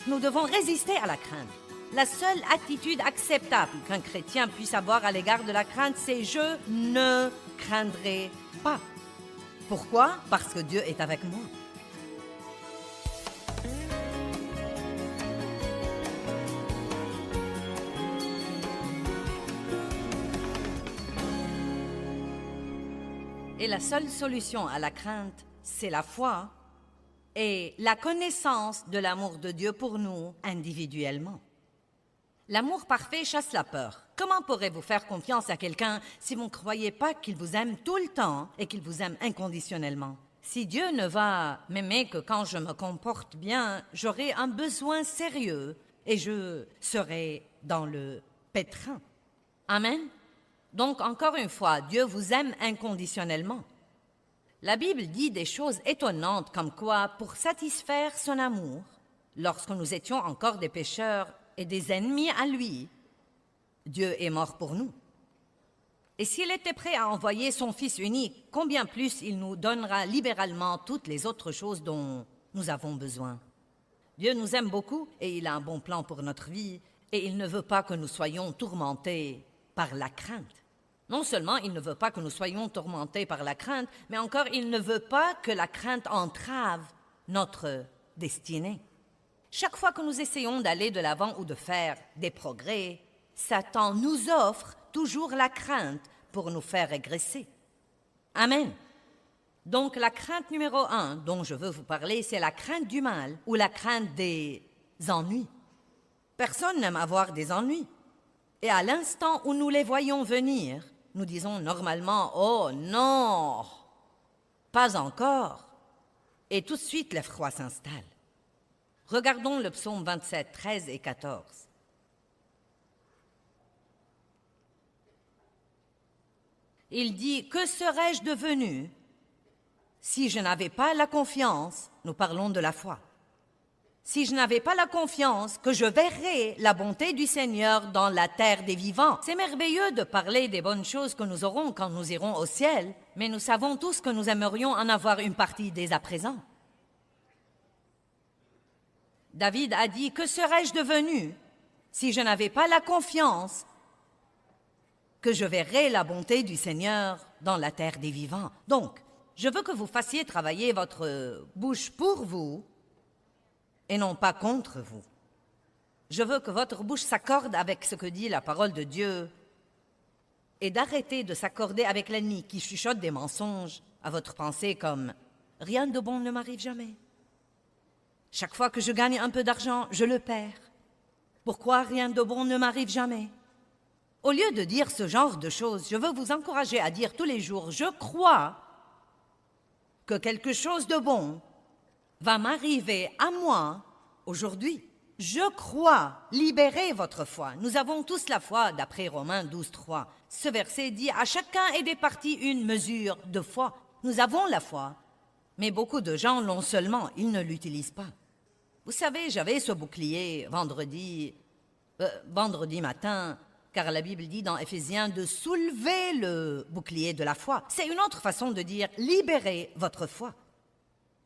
Nous devons résister à la crainte. La seule attitude acceptable qu'un chrétien puisse avoir à l'égard de la crainte, c'est « je ne craindrai pas ». Pourquoi? Parce que Dieu est avec moi. Et la seule solution à la crainte, c'est la foi et la connaissance de l'amour de Dieu pour nous individuellement. L'amour parfait chasse la peur. Comment pourrez-vous faire confiance à quelqu'un si vous ne croyez pas qu'il vous aime tout le temps et qu'il vous aime inconditionnellement? Si Dieu ne va m'aimer que quand je me comporte bien, j'aurai un besoin sérieux et je serai dans le pétrin. Amen. Donc, encore une fois, Dieu vous aime inconditionnellement. La Bible dit des choses étonnantes comme quoi, pour satisfaire son amour, lorsque nous étions encore des pécheurs et des ennemis à lui, Dieu est mort pour nous. Et s'il était prêt à envoyer son Fils unique, combien plus il nous donnera libéralement toutes les autres choses dont nous avons besoin. Dieu nous aime beaucoup et il a un bon plan pour notre vie et il ne veut pas que nous soyons tourmentés par la crainte. Non seulement il ne veut pas que nous soyons tourmentés par la crainte, mais encore il ne veut pas que la crainte entrave notre destinée. Chaque fois que nous essayons d'aller de l'avant ou de faire des progrès, Satan nous offre toujours la crainte pour nous faire régresser. Amen. Donc la crainte numéro 1 dont je veux vous parler, c'est la crainte du mal ou la crainte des ennuis. Personne n'aime avoir des ennuis. Et à l'instant où nous les voyons venir, nous disons normalement « Oh non, pas encore !» Et tout de suite, l'effroi s'installe. Regardons le psaume 27, 13 et 14. Il dit « Que serais-je devenu si je n'avais pas la confiance ?» Nous parlons de la foi. Si je n'avais pas la confiance que je verrais la bonté du Seigneur dans la terre des vivants. C'est merveilleux de parler des bonnes choses que nous aurons quand nous irons au ciel, mais nous savons tous que nous aimerions en avoir une partie dès à présent. David a dit « Que serais-je devenu si je n'avais pas la confiance que je verrais la bonté du Seigneur dans la terre des vivants ?» Donc, je veux que vous fassiez travailler votre bouche pour vous et non pas contre vous. Je veux que votre bouche s'accorde avec ce que dit la parole de Dieu et d'arrêter de s'accorder avec l'ennemi qui chuchote des mensonges à votre pensée comme « Rien de bon ne m'arrive jamais. Chaque fois que je gagne un peu d'argent, je le perds. Pourquoi rien de bon ne m'arrive jamais ?» Au lieu de dire ce genre de choses, je veux vous encourager à dire tous les jours « Je crois que quelque chose de bon va m'arriver à moi aujourd'hui. Je crois. Libérez votre foi. Nous avons tous la foi, d'après Romains 12, 3. Ce verset dit « À chacun est départie une mesure de foi. » Nous avons la foi, mais beaucoup de gens l'ont seulement, ils ne l'utilisent pas. Vous savez, j'avais ce bouclier vendredi matin, car la Bible dit dans Éphésiens de soulever le bouclier de la foi. C'est une autre façon de dire « libérez votre foi ».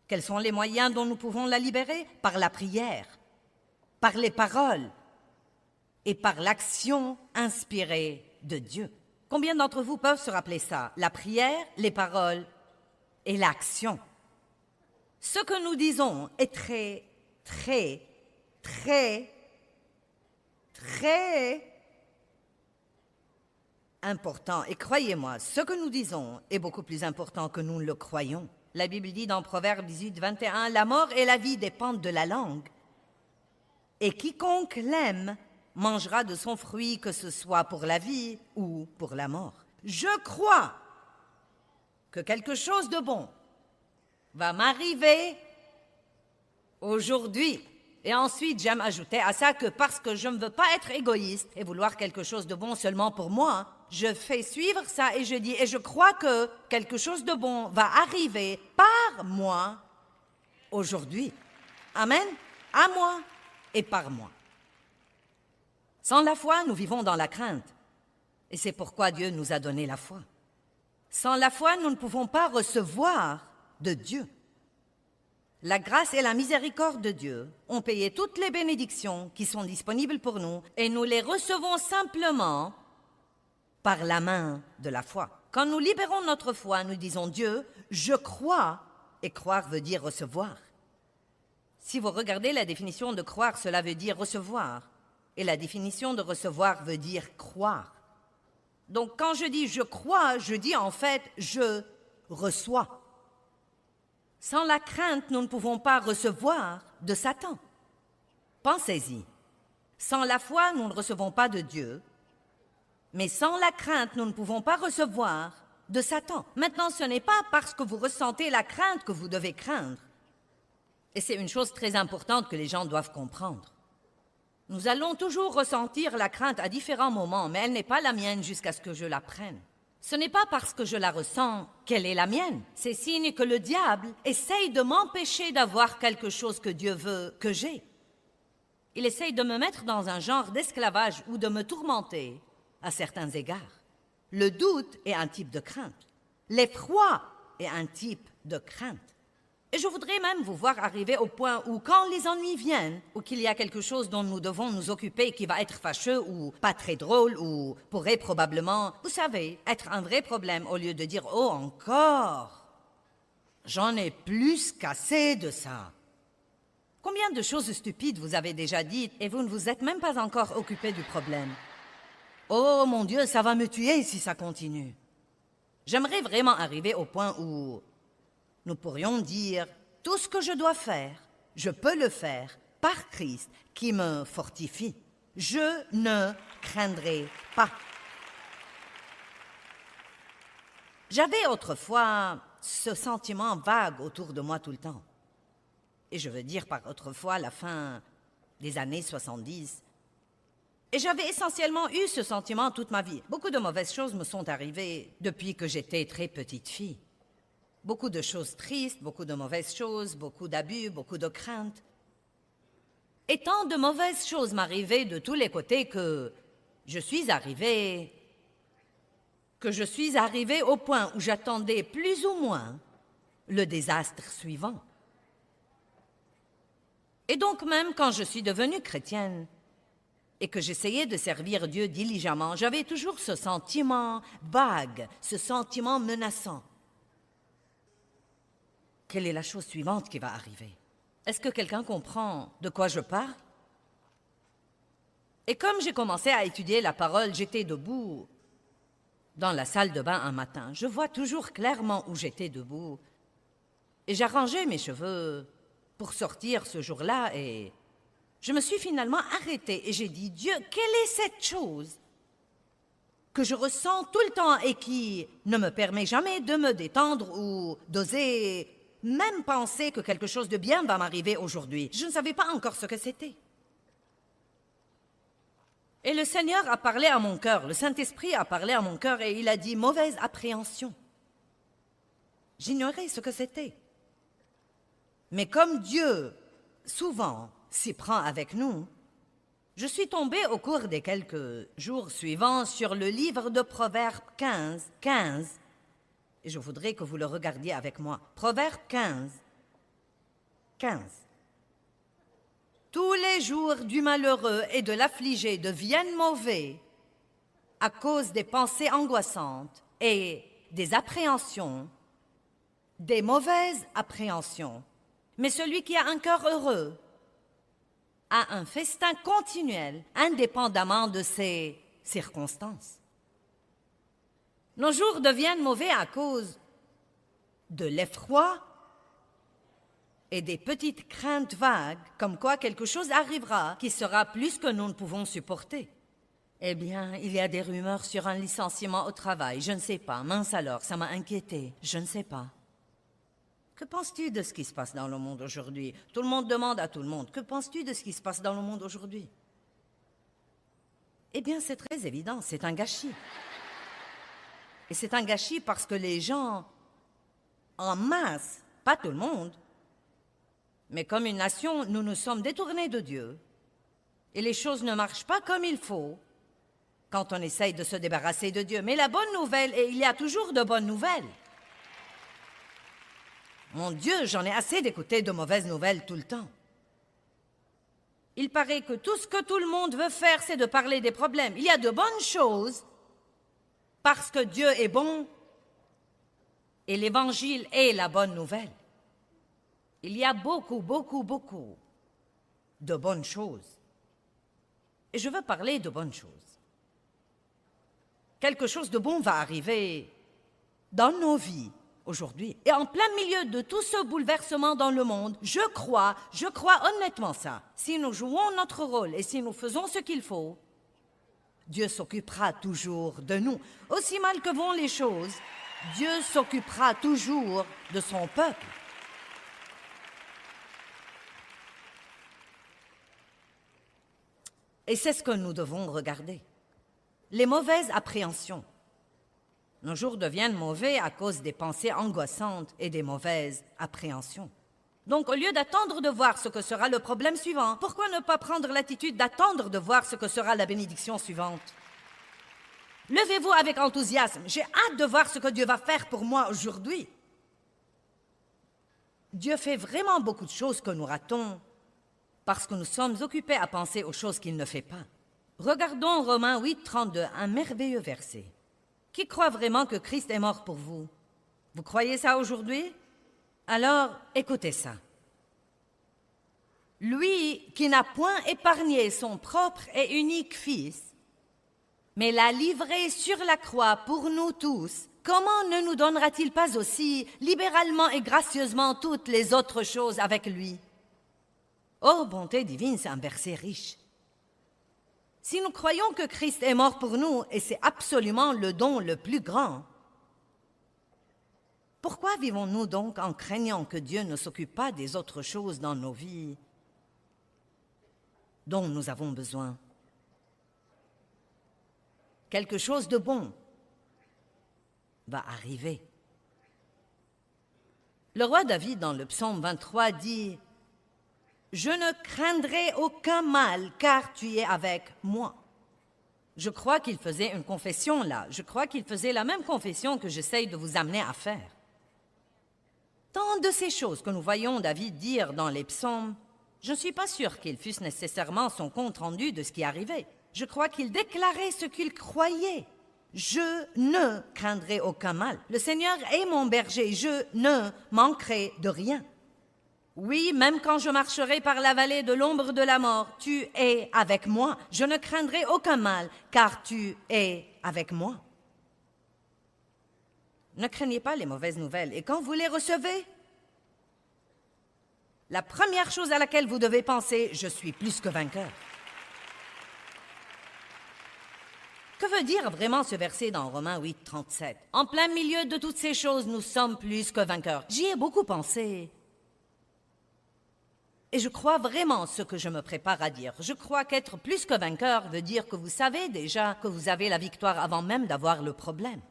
Quels sont les moyens dont nous pouvons la libérer? Par la prière, par les paroles et par l'action inspirée de Dieu. Combien d'entre vous peuvent se rappeler ça? La prière, les paroles et l'action. Ce que nous disons est très, très, très, très important. Et croyez-moi, ce que nous disons est beaucoup plus important que nous le croyons. La Bible dit dans Proverbe 18, 21, « La mort et la vie dépendent de la langue. Et quiconque l'aime mangera de son fruit, que ce soit pour la vie ou pour la mort. » Je crois que quelque chose de bon va m'arriver aujourd'hui. Et ensuite, j'aime ajouter à ça que parce que je ne veux pas être égoïste et vouloir quelque chose de bon seulement pour moi, je fais suivre ça et je dis, et je crois que quelque chose de bon va arriver par moi aujourd'hui. Amen. À moi et par moi. Sans la foi, nous vivons dans la crainte. Et c'est pourquoi Dieu nous a donné la foi. Sans la foi, nous ne pouvons pas recevoir de Dieu. La grâce et la miséricorde de Dieu ont payé toutes les bénédictions qui sont disponibles pour nous et nous les recevons simplement par la main de la foi. Quand nous libérons notre foi, nous disons Dieu, je crois, et croire veut dire recevoir. Si vous regardez la définition de croire, cela veut dire recevoir, et la définition de recevoir veut dire croire. Donc quand je dis je crois, je dis en fait je reçois. Sans la crainte, nous ne pouvons pas recevoir de Satan. Pensez-y. Sans la foi, nous ne recevons pas de Dieu. Mais sans la crainte, nous ne pouvons pas recevoir de Satan. Maintenant, ce n'est pas parce que vous ressentez la crainte que vous devez craindre. Et c'est une chose très importante que les gens doivent comprendre. Nous allons toujours ressentir la crainte à différents moments, mais elle n'est pas la mienne jusqu'à ce que je la prenne. Ce n'est pas parce que je la ressens qu'elle est la mienne. C'est signe que le diable essaye de m'empêcher d'avoir quelque chose que Dieu veut que j'ai. Il essaye de me mettre dans un genre d'esclavage ou de me tourmenter à certains égards. Le doute est un type de crainte. L'effroi est un type de crainte. Et je voudrais même vous voir arriver au point où, quand les ennuis viennent, ou qu'il y a quelque chose dont nous devons nous occuper qui va être fâcheux ou pas très drôle ou pourrait probablement, vous savez, être un vrai problème, au lieu de dire « Oh, encore !» J'en ai plus qu'assez de ça. Combien de choses stupides vous avez déjà dites et vous ne vous êtes même pas encore occupé du problème? Oh mon Dieu, ça va me tuer si ça continue. J'aimerais vraiment arriver au point où nous pourrions dire « Tout ce que je dois faire, je peux le faire par Christ qui me fortifie. Je ne craindrai pas. » J'avais autrefois ce sentiment vague autour de moi tout le temps. Et je veux dire par autrefois la fin des années 70. Et j'avais essentiellement eu ce sentiment toute ma vie. Beaucoup de mauvaises choses me sont arrivées depuis que j'étais très petite fille. Beaucoup de choses tristes, beaucoup de mauvaises choses, beaucoup d'abus, beaucoup de craintes. Et tant de mauvaises choses m'arrivaient de tous les côtés que je suis arrivée au point où j'attendais plus ou moins le désastre suivant. Et donc même quand je suis devenue chrétienne et que j'essayais de servir Dieu diligemment, j'avais toujours ce sentiment vague, ce sentiment menaçant. Quelle est la chose suivante qui va arriver? Est-ce que quelqu'un comprend de quoi je parle? Et comme j'ai commencé à étudier la parole, j'étais debout dans la salle de bain un matin. Je vois toujours clairement où j'étais debout. Et j'arrangeais mes cheveux pour sortir ce jour-là et je me suis finalement arrêtée et j'ai dit, Dieu, quelle est cette chose que je ressens tout le temps et qui ne me permet jamais de me détendre ou d'oser même penser que quelque chose de bien va m'arriver aujourd'hui. Je ne savais pas encore ce que c'était. Et le Seigneur a parlé à mon cœur, le Saint-Esprit a parlé à mon cœur et il a dit « mauvaise appréhension ». J'ignorais ce que c'était. Mais comme Dieu, souvent, s'y prend avec nous, je suis tombée au cours des quelques jours suivants sur le livre de Proverbes 15, et je voudrais que vous le regardiez avec moi. Proverbes 15. Tous les jours du malheureux et de l'affligé deviennent mauvais à cause des pensées angoissantes et des appréhensions, des mauvaises appréhensions. Mais celui qui a un cœur heureux a un festin continuel, indépendamment de ses circonstances. Nos jours deviennent mauvais à cause de l'effroi et des petites craintes vagues, comme quoi quelque chose arrivera qui sera plus que nous ne pouvons supporter. Eh bien, il y a des rumeurs sur un licenciement au travail, je ne sais pas, mince alors, ça m'a inquiétée, je ne sais pas. Que penses-tu de ce qui se passe dans le monde aujourd'hui? Tout le monde demande à tout le monde, que penses-tu de ce qui se passe dans le monde aujourd'hui? Eh bien, c'est très évident, c'est un gâchis. Et c'est un gâchis parce que les gens, en masse, pas tout le monde, mais comme une nation, nous nous sommes détournés de Dieu. Et les choses ne marchent pas comme il faut quand on essaye de se débarrasser de Dieu. Mais la bonne nouvelle, et il y a toujours de bonnes nouvelles, Mon Dieu, j'en ai assez d'écouter de mauvaises nouvelles tout le temps. Il paraît que tout ce que tout le monde veut faire, c'est de parler des problèmes. Il y a de bonnes choses parce que Dieu est bon et l'Évangile est la bonne nouvelle. Il y a beaucoup, beaucoup, beaucoup de bonnes choses. Et je veux parler de bonnes choses. Quelque chose de bon va arriver dans nos vies aujourd'hui. Et en plein milieu de tout ce bouleversement dans le monde, je crois honnêtement ça. Si nous jouons notre rôle et si nous faisons ce qu'il faut, Dieu s'occupera toujours de nous. Aussi mal que vont les choses, Dieu s'occupera toujours de son peuple. Et c'est ce que nous devons regarder. Les mauvaises appréhensions. Nos jours deviennent mauvais à cause des pensées angoissantes et des mauvaises appréhensions. Donc, au lieu d'attendre de voir ce que sera le problème suivant, pourquoi ne pas prendre l'attitude d'attendre de voir ce que sera la bénédiction suivante? Levez-vous avec enthousiasme. J'ai hâte de voir ce que Dieu va faire pour moi aujourd'hui. Dieu fait vraiment beaucoup de choses que nous ratons parce que nous sommes occupés à penser aux choses qu'il ne fait pas. Regardons Romains 8, 32, un merveilleux verset. Qui croit vraiment que Christ est mort pour vous? Vous croyez ça aujourd'hui? Alors, écoutez ça. Lui qui n'a point épargné son propre et unique Fils, mais l'a livré sur la croix pour nous tous, comment ne nous donnera-t-il pas aussi libéralement et gracieusement toutes les autres choses avec lui? Oh, bonté divine, c'est un verset riche. Si nous croyons que Christ est mort pour nous, et c'est absolument le don le plus grand, pourquoi vivons-nous donc en craignant que Dieu ne s'occupe pas des autres choses dans nos vies dont nous avons besoin? Quelque chose de bon va arriver. Le roi David, dans le psaume 23, dit « Je ne craindrai aucun mal, car tu es avec moi. » Je crois qu'il faisait une confession là. Je crois qu'il faisait la même confession que j'essaye de vous amener à faire. Tant de ces choses que nous voyons David dire dans les psaumes, je ne suis pas sûre qu'ils fussent nécessairement son compte-rendu de ce qui arrivait. Je crois qu'il déclarait ce qu'il croyait. Je ne craindrai aucun mal. Le Seigneur est mon berger, je ne manquerai de rien. Oui, même quand je marcherai par la vallée de l'ombre de la mort, tu es avec moi. Je ne craindrai aucun mal, car tu es avec moi. Ne craignez pas les mauvaises nouvelles. Et quand vous les recevez, la première chose à laquelle vous devez penser, je suis plus que vainqueur. Que veut dire vraiment ce verset dans Romains 8, 37? En plein milieu de toutes ces choses, nous sommes plus que vainqueurs. J'y ai beaucoup pensé. Et je crois vraiment ce que je me prépare à dire. Je crois qu'être plus que vainqueur veut dire que vous savez déjà que vous avez la victoire avant même d'avoir le problème.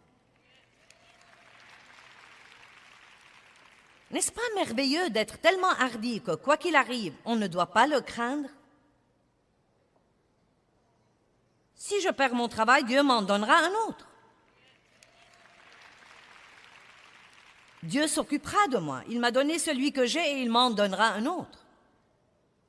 N'est-ce pas merveilleux d'être tellement hardi que, quoi qu'il arrive, on ne doit pas le craindre? Si je perds mon travail, Dieu m'en donnera un autre. Dieu s'occupera de moi. Il m'a donné celui que j'ai et il m'en donnera un autre.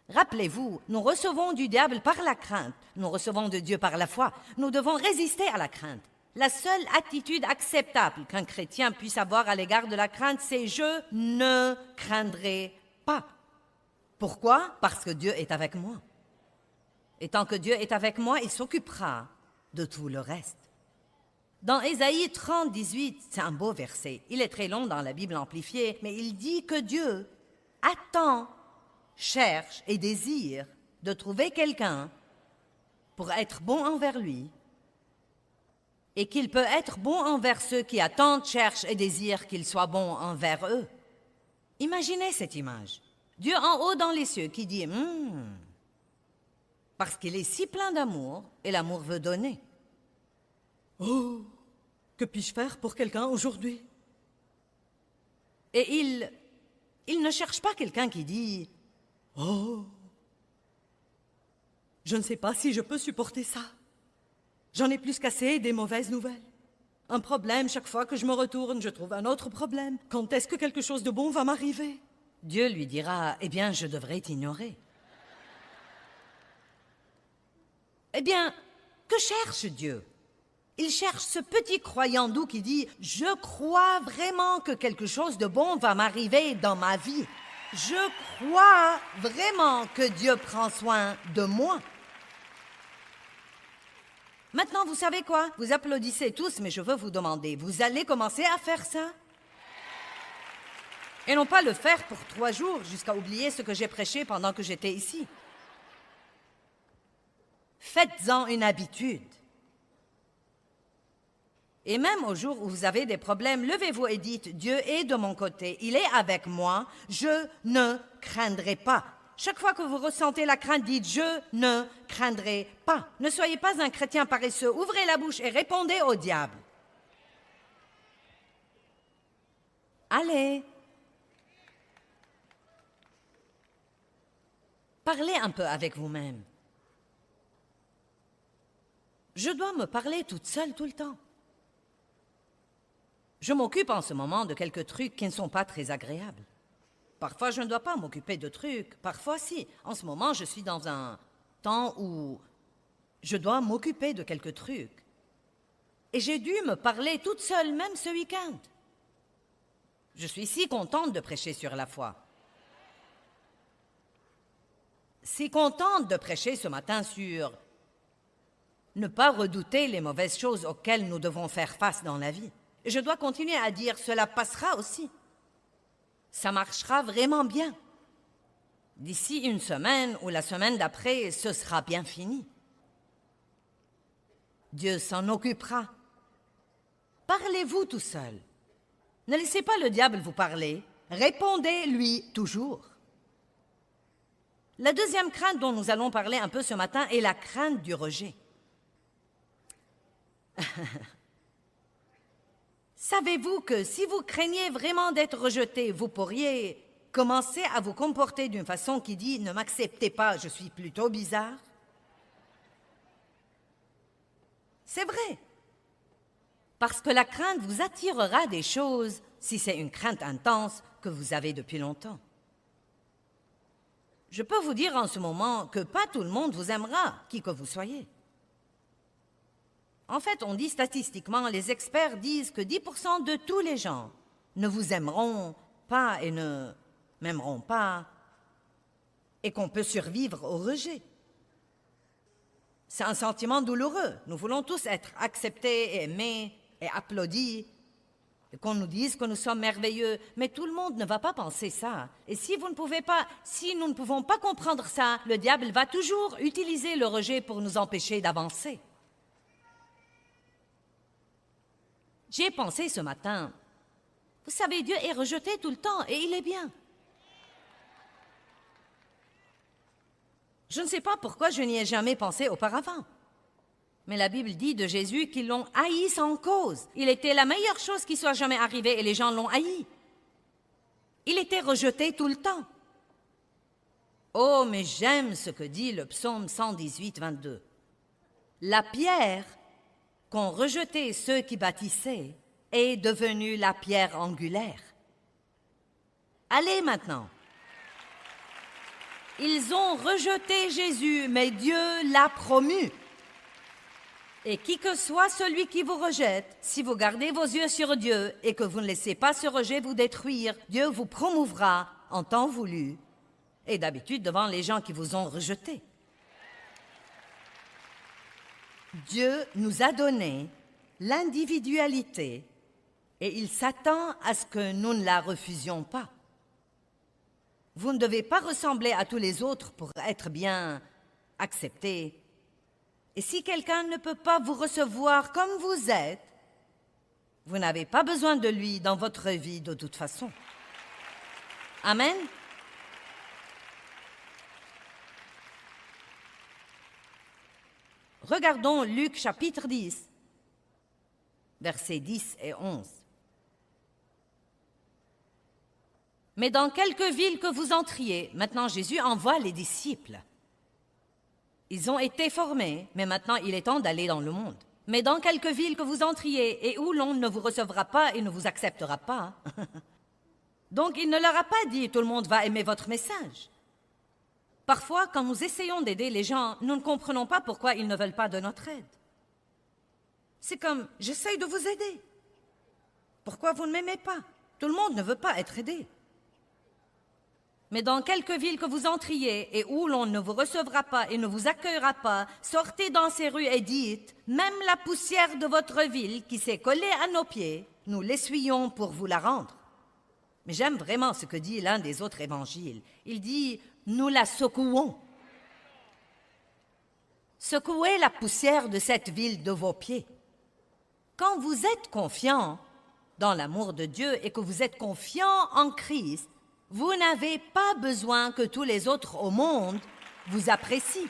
Rappelez-vous, nous recevons du diable par la crainte. Nous recevons de Dieu par la foi. Nous devons résister à la crainte. La seule attitude acceptable qu'un chrétien puisse avoir à l'égard de la crainte, c'est « je ne craindrai pas ». Pourquoi? Parce que Dieu est avec moi. Et tant que Dieu est avec moi, il s'occupera de tout le reste. Dans Ésaïe 30, 18, c'est un beau verset. Il est très long dans la Bible amplifiée, mais il dit que Dieu attend, cherche et désire de trouver quelqu'un pour être bon envers lui, et qu'il peut être bon envers ceux qui attendent, cherchent et désirent qu'il soit bon envers eux. Imaginez cette image. Dieu en haut dans les cieux qui dit parce qu'il est si plein d'amour et l'amour veut donner. Oh, que puis-je faire pour quelqu'un aujourd'hui? Et il ne cherche pas quelqu'un qui dit oh, je ne sais pas si je peux supporter ça. J'en ai plus qu'assez des mauvaises nouvelles. Un problème, chaque fois que je me retourne, je trouve un autre problème. Quand est-ce que quelque chose de bon va m'arriver? Dieu lui dira, eh bien, je devrais t'ignorer. Eh bien, que cherche Dieu? Il cherche ce petit croyant doux qui dit « Je crois vraiment que quelque chose de bon va m'arriver dans ma vie. Je crois vraiment que Dieu prend soin de moi. » Maintenant, vous savez quoi? Vous applaudissez tous, mais je veux vous demander, vous allez commencer à faire ça? Et non pas le faire pour 3 jours jusqu'à oublier ce que j'ai prêché pendant que j'étais ici. Faites-en une habitude. Et même au jour où vous avez des problèmes, levez-vous et dites « Dieu est de mon côté, il est avec moi, je ne craindrai pas ». Chaque fois que vous ressentez la crainte, dites « Je ne craindrai pas ». Ne soyez pas un chrétien paresseux, ouvrez la bouche et répondez au diable. Allez. Parlez un peu avec vous-même. Je dois me parler toute seule tout le temps. Je m'occupe en ce moment de quelques trucs qui ne sont pas très agréables. Parfois, je ne dois pas m'occuper de trucs, parfois si. En ce moment, je suis dans un temps où je dois m'occuper de quelques trucs. Et j'ai dû me parler toute seule, même ce week-end. Je suis si contente de prêcher sur la foi. Si contente de prêcher ce matin sur ne pas redouter les mauvaises choses auxquelles nous devons faire face dans la vie. Et je dois continuer à dire, cela passera aussi. Ça marchera vraiment bien. D'ici une semaine ou la semaine d'après, ce sera bien fini. Dieu s'en occupera. Parlez-vous tout seul. Ne laissez pas le diable vous parler. Répondez-lui toujours. La deuxième crainte dont nous allons parler un peu ce matin est la crainte du rejet. Savez-vous que si vous craignez vraiment d'être rejeté, vous pourriez commencer à vous comporter d'une façon qui dit « Ne m'acceptez pas, je suis plutôt bizarre ». C'est vrai. Parce que la crainte vous attirera des choses si c'est une crainte intense que vous avez depuis longtemps. Je peux vous dire en ce moment que pas tout le monde vous aimera, qui que vous soyez. En fait, on dit statistiquement, les experts disent que 10% de tous les gens ne vous aimeront pas et ne m'aimeront pas, et qu'on peut survivre au rejet. C'est un sentiment douloureux. Nous voulons tous être acceptés, et aimés et applaudis, et qu'on nous dise que nous sommes merveilleux, mais tout le monde ne va pas penser ça. Et si nous ne pouvons pas comprendre ça, le diable va toujours utiliser le rejet pour nous empêcher d'avancer. J'y ai pensé ce matin. Vous savez, Dieu est rejeté tout le temps et il est bien. Je ne sais pas pourquoi je n'y ai jamais pensé auparavant. Mais la Bible dit de Jésus qu'ils l'ont haï sans cause. Il était la meilleure chose qui soit jamais arrivée et les gens l'ont haï. Il était rejeté tout le temps. Oh, mais j'aime ce que dit le psaume 118, 22. La pierre qu'ont rejeté ceux qui bâtissaient est devenue la pierre angulaire. Allez maintenant. Ils ont rejeté Jésus, mais Dieu l'a promu. Et qui que soit celui qui vous rejette, si vous gardez vos yeux sur Dieu et que vous ne laissez pas ce rejet vous détruire, Dieu vous promouvra en temps voulu et d'habitude devant les gens qui vous ont rejeté. Dieu nous a donné l'individualité et il s'attend à ce que nous ne la refusions pas. Vous ne devez pas ressembler à tous les autres pour être bien accepté. Et si quelqu'un ne peut pas vous recevoir comme vous êtes, vous n'avez pas besoin de lui dans votre vie de toute façon. Amen. Regardons Luc chapitre 10, versets 10 et 11. Mais dans quelque ville que vous entriez, maintenant Jésus envoie les disciples. Ils ont été formés, mais maintenant il est temps d'aller dans le monde. Mais dans quelque ville que vous entriez et où l'on ne vous recevra pas et ne vous acceptera pas. Donc il ne leur a pas dit « tout le monde va aimer votre message ». Parfois, quand nous essayons d'aider les gens, nous ne comprenons pas pourquoi ils ne veulent pas de notre aide. C'est comme « j'essaye de vous aider ». Pourquoi vous ne m'aimez pas? Tout le monde ne veut pas être aidé. Mais dans quelque ville que vous entriez et où l'on ne vous recevra pas et ne vous accueillera pas, sortez dans ces rues et dites, même la poussière de votre ville qui s'est collée à nos pieds, nous l'essuyons pour vous la rendre. Mais j'aime vraiment ce que dit l'un des autres évangiles. Il dit, nous la secouons. Secouez la poussière de cette ville de vos pieds. Quand vous êtes confiant dans l'amour de Dieu et que vous êtes confiant en Christ, vous n'avez pas besoin que tous les autres au monde vous apprécient.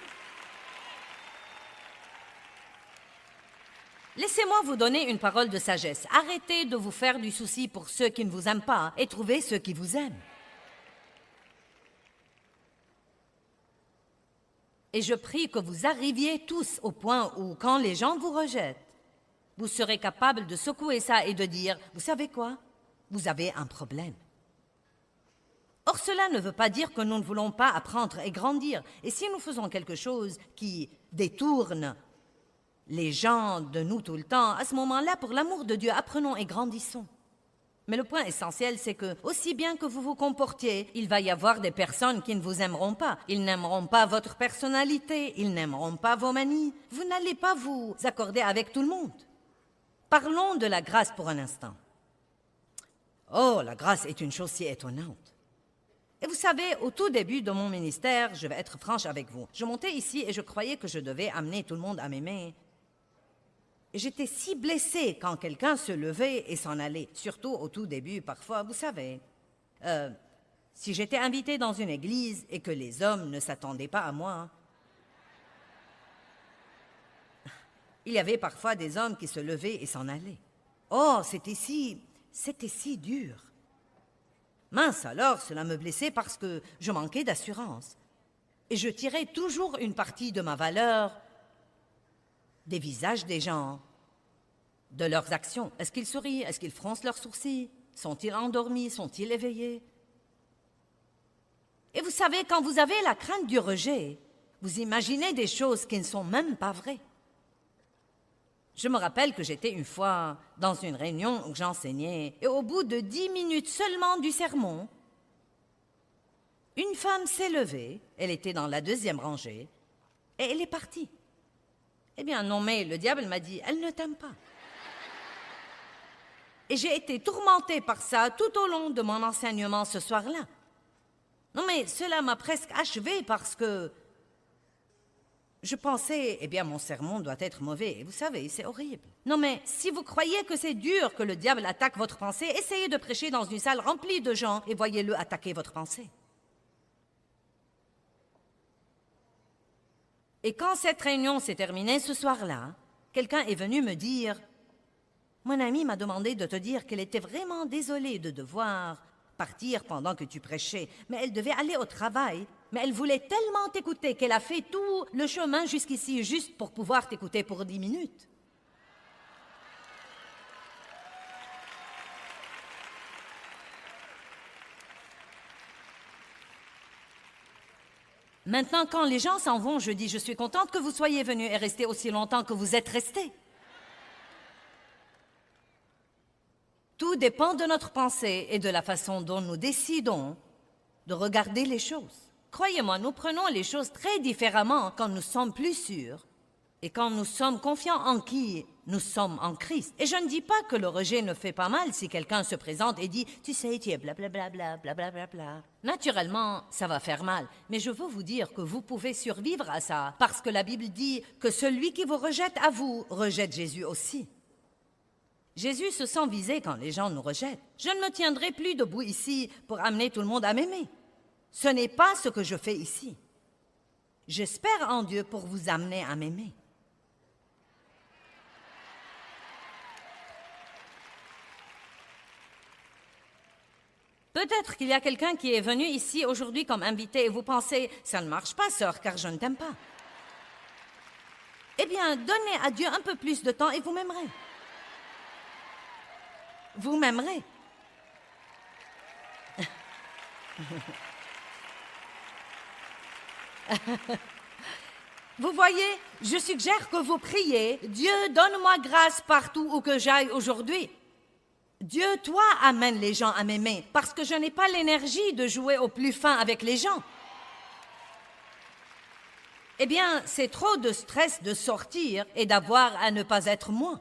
Laissez-moi vous donner une parole de sagesse. Arrêtez de vous faire du souci pour ceux qui ne vous aiment pas et trouvez ceux qui vous aiment. Et je prie que vous arriviez tous au point où, quand les gens vous rejettent, vous serez capable de secouer ça et de dire, vous savez quoi? Vous avez un problème. Or, cela ne veut pas dire que nous ne voulons pas apprendre et grandir. Et si nous faisons quelque chose qui détourne les gens de nous tout le temps, à ce moment-là, pour l'amour de Dieu, apprenons et grandissons. Mais le point essentiel, c'est que, aussi bien que vous vous comportiez, il va y avoir des personnes qui ne vous aimeront pas. Ils n'aimeront pas votre personnalité, ils n'aimeront pas vos manies. Vous n'allez pas vous accorder avec tout le monde. Parlons de la grâce pour un instant. Oh, la grâce est une chose si étonnante. Et vous savez, au tout début de mon ministère, je vais être franche avec vous, je montais ici et je croyais que je devais amener tout le monde à m'aimer. Et j'étais si blessée quand quelqu'un se levait et s'en allait, surtout au tout début, parfois, vous savez. Si j'étais invitée dans une église et que les hommes ne s'attendaient pas à moi, il y avait parfois des hommes qui se levaient et s'en allaient. Oh, c'était si dur. Mince alors, cela me blessait parce que je manquais d'assurance. Et je tirais toujours une partie de ma valeur des visages des gens, de leurs actions. Est-ce qu'ils sourient? Est-ce qu'ils froncent leurs sourcils? Sont-ils endormis? Sont-ils éveillés? Et vous savez, quand vous avez la crainte du rejet, vous imaginez des choses qui ne sont même pas vraies. Je me rappelle que j'étais une fois dans une réunion où j'enseignais et au bout de 10 minutes seulement du sermon, une femme s'est levée, elle était dans la 2e rangée, et elle est partie. Eh bien non, mais le diable m'a dit, elle ne t'aime pas. Et j'ai été tourmentée par ça tout au long de mon enseignement ce soir-là. Non mais cela m'a presque achevée parce que je pensais, eh bien, mon sermon doit être mauvais. Et vous savez, c'est horrible. Non, mais si vous croyez que c'est dur que le diable attaque votre pensée, essayez de prêcher dans une salle remplie de gens et voyez-le attaquer votre pensée. Et quand cette réunion s'est terminée ce soir-là, quelqu'un est venu me dire « Mon amie m'a demandé de te dire qu'elle était vraiment désolée de devoir partir pendant que tu prêchais, mais elle devait aller au travail. Mais elle voulait tellement t'écouter qu'elle a fait tout le chemin jusqu'ici juste pour pouvoir t'écouter pour 10 minutes. » Maintenant, quand les gens s'en vont, je dis « Je suis contente que vous soyez venus et restés aussi longtemps que vous êtes restés. » Tout dépend de notre pensée et de la façon dont nous décidons de regarder les choses. Croyez-moi, nous prenons les choses très différemment quand nous sommes plus sûrs et quand nous sommes confiants en qui nous sommes en Christ. Et je ne dis pas que le rejet ne fait pas mal si quelqu'un se présente et dit « Tu sais, tu es blablabla, blablabla. » Naturellement, ça va faire mal, mais je veux vous dire que vous pouvez survivre à ça parce que la Bible dit que celui qui vous rejette à vous rejette Jésus aussi. Jésus se sent visé quand les gens nous rejettent. Je ne me tiendrai plus debout ici pour amener tout le monde à m'aimer. Ce n'est pas ce que je fais ici. J'espère en Dieu pour vous amener à m'aimer. Peut-être qu'il y a quelqu'un qui est venu ici aujourd'hui comme invité et vous pensez « Ça ne marche pas, sœur, car je ne t'aime pas. » Eh bien, donnez à Dieu un peu plus de temps et vous m'aimerez. Vous m'aimerez. Vous voyez, je suggère que vous priez, Dieu, donne-moi grâce partout où que j'aille aujourd'hui. Dieu, toi, amène les gens à m'aimer, parce que je n'ai pas l'énergie de jouer au plus fin avec les gens. Eh bien, c'est trop de stress de sortir et d'avoir à ne pas être moi.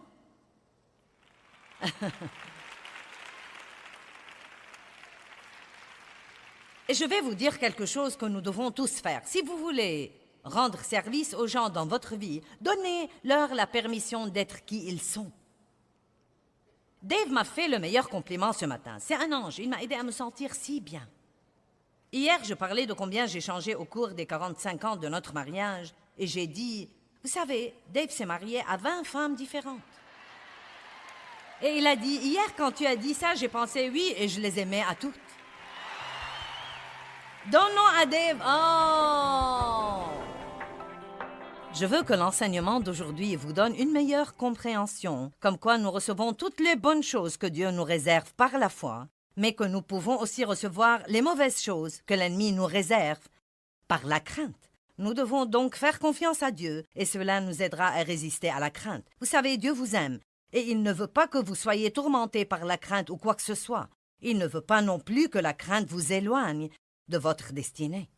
Et je vais vous dire quelque chose que nous devons tous faire. Si vous voulez rendre service aux gens dans votre vie, donnez-leur la permission d'être qui ils sont. Dave m'a fait le meilleur compliment ce matin. C'est un ange, il m'a aidé à me sentir si bien. Hier, je parlais de combien j'ai changé au cours des 45 ans de notre mariage, et j'ai dit, vous savez, Dave s'est marié à 20 femmes différentes. Et il a dit, hier quand tu as dit ça, j'ai pensé oui, et je les aimais à toutes. Donnons à Dave. Oh! Je veux que l'enseignement d'aujourd'hui vous donne une meilleure compréhension, comme quoi nous recevons toutes les bonnes choses que Dieu nous réserve par la foi, mais que nous pouvons aussi recevoir les mauvaises choses que l'ennemi nous réserve par la crainte. Nous devons donc faire confiance à Dieu, et cela nous aidera à résister à la crainte. Vous savez, Dieu vous aime, et il ne veut pas que vous soyez tourmentés par la crainte ou quoi que ce soit. Il ne veut pas non plus que la crainte vous éloigne de votre destinée.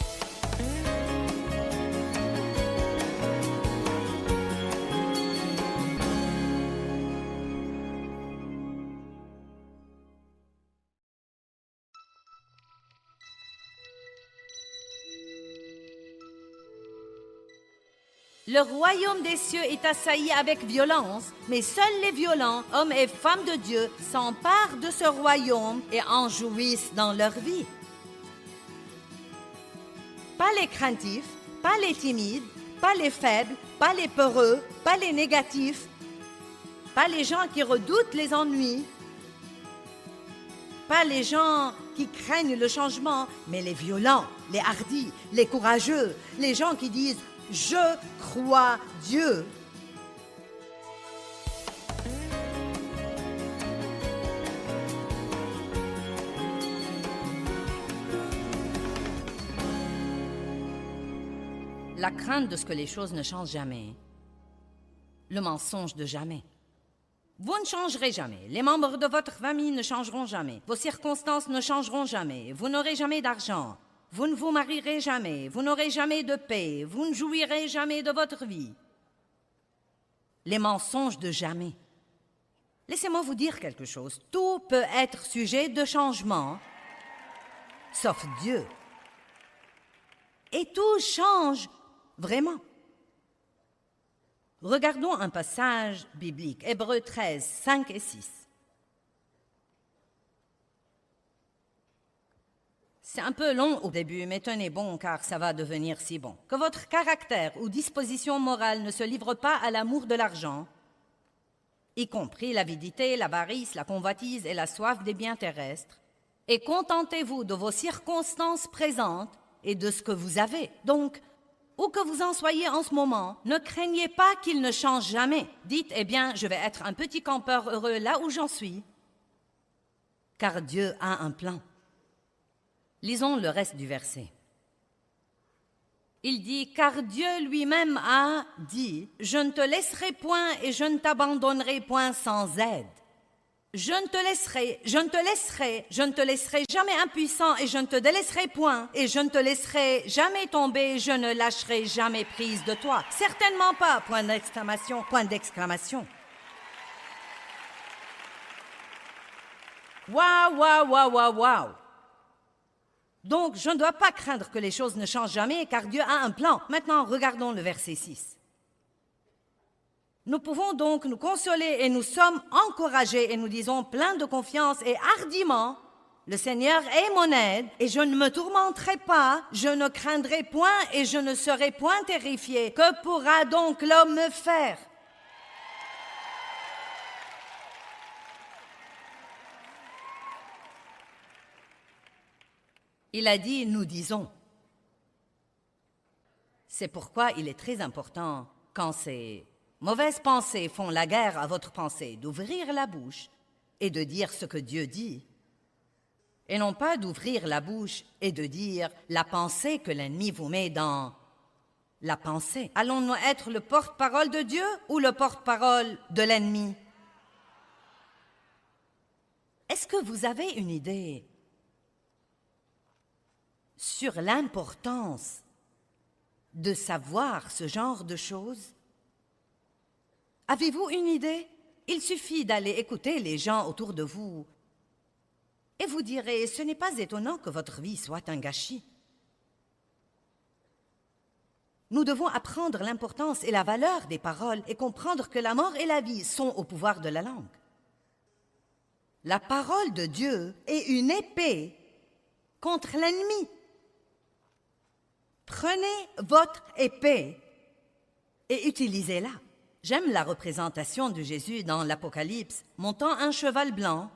Le royaume des cieux est assailli avec violence, mais seuls les violents, hommes et femmes de Dieu, s'emparent de ce royaume et en jouissent dans leur vie. Pas les craintifs, pas les timides, pas les faibles, pas les peureux, pas les négatifs, pas les gens qui redoutent les ennuis, pas les gens qui craignent le changement, mais les violents, les hardis, les courageux, les gens qui disent « Je crois Dieu ». La crainte de ce que les choses ne changent jamais. Le mensonge de jamais. Vous ne changerez jamais. Les membres de votre famille ne changeront jamais. Vos circonstances ne changeront jamais. Vous n'aurez jamais d'argent. Vous ne vous marierez jamais. Vous n'aurez jamais de paix. Vous ne jouirez jamais de votre vie. Les mensonges de jamais. Laissez-moi vous dire quelque chose. Tout peut être sujet de changement, sauf Dieu. Et tout change vraiment. Regardons un passage biblique, Hébreux 13, 5 et 6. C'est un peu long au début, mais tenez bon, car ça va devenir si bon. Que votre caractère ou disposition morale ne se livre pas à l'amour de l'argent, y compris l'avidité, l'avarice, la convoitise et la soif des biens terrestres, et contentez-vous de vos circonstances présentes et de ce que vous avez. Donc, où que vous en soyez en ce moment, ne craignez pas qu'il ne change jamais. Dites, eh bien, je vais être un petit campeur heureux là où j'en suis, car Dieu a un plan. Lisons le reste du verset. Il dit, car Dieu lui-même a dit, je ne te laisserai point et je ne t'abandonnerai point sans aide. Je ne te laisserai jamais impuissant et je ne te délaisserai point et je ne te laisserai jamais tomber, je ne lâcherai jamais prise de toi. Certainement pas, point d'exclamation, point d'exclamation. Waouh, waouh, waouh, waouh, waouh. Donc, je ne dois pas craindre que les choses ne changent jamais, car Dieu a un plan. Maintenant, regardons le verset 6. Nous pouvons donc nous consoler et nous sommes encouragés et nous disons plein de confiance et hardiment, le Seigneur est mon aide et je ne me tourmenterai pas, je ne craindrai point et je ne serai point terrifié. Que pourra donc l'homme me faire? Il a dit, nous disons. C'est pourquoi il est très important quand ces mauvaises pensées font la guerre à votre pensée, d'ouvrir la bouche et de dire ce que Dieu dit, et non pas d'ouvrir la bouche et de dire la pensée que l'ennemi vous met dans la pensée. Allons-nous être le porte-parole de Dieu ou le porte-parole de l'ennemi? Est-ce que vous avez une idée sur l'importance de savoir ce genre de choses? Avez-vous une idée? Il suffit d'aller écouter les gens autour de vous et vous direz, ce n'est pas étonnant que votre vie soit un gâchis. Nous devons apprendre l'importance et la valeur des paroles et comprendre que la mort et la vie sont au pouvoir de la langue. La parole de Dieu est une épée contre l'ennemi. Prenez votre épée et utilisez-la. J'aime la représentation de Jésus dans l'Apocalypse, montant un cheval blanc,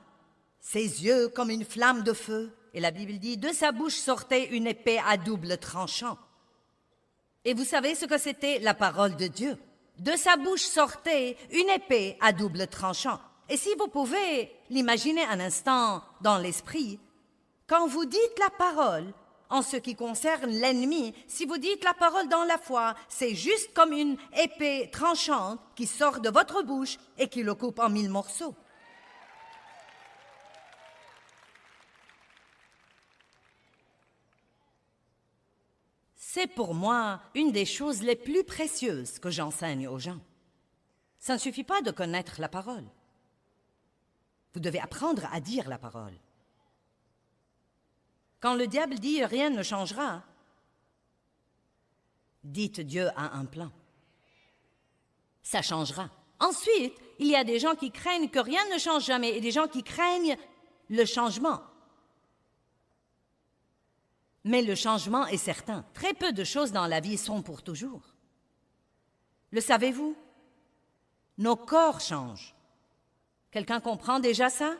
ses yeux comme une flamme de feu, et la Bible dit, de sa bouche sortait une épée à double tranchant. Et vous savez ce que c'était la parole de Dieu? De sa bouche sortait une épée à double tranchant. Et si vous pouvez l'imaginer un instant dans l'esprit, quand vous dites la parole, en ce qui concerne l'ennemi, si vous dites la parole dans la foi, c'est juste comme une épée tranchante qui sort de votre bouche et qui le coupe en 1000 morceaux. C'est pour moi une des choses les plus précieuses que j'enseigne aux gens. Ça ne suffit pas de connaître la parole. Vous devez apprendre à dire la parole. Quand le diable dit « rien ne changera », dites « Dieu a un plan ». Ça changera. Ensuite, il y a des gens qui craignent que rien ne change jamais et des gens qui craignent le changement. Mais le changement est certain. Très peu de choses dans la vie sont pour toujours. Le savez-vous? Nos corps changent. Quelqu'un comprend déjà ça?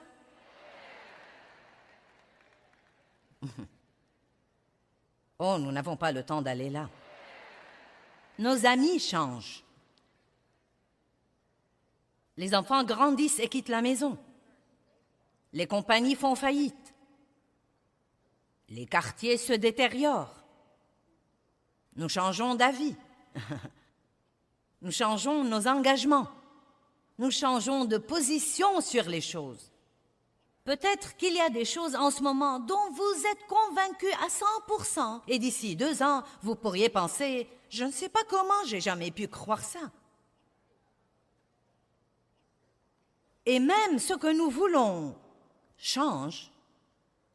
Oh, nous n'avons pas le temps d'aller là. Nos amis changent. Les enfants grandissent et quittent la maison. Les compagnies font faillite. Les quartiers se détériorent. Nous changeons d'avis. Nous changeons nos engagements. Nous changeons de position sur les choses. Peut-être qu'il y a des choses en ce moment dont vous êtes convaincus à 100%. Et d'ici 2 ans, vous pourriez penser, je ne sais pas comment j'ai jamais pu croire ça. Et même ce que nous voulons change,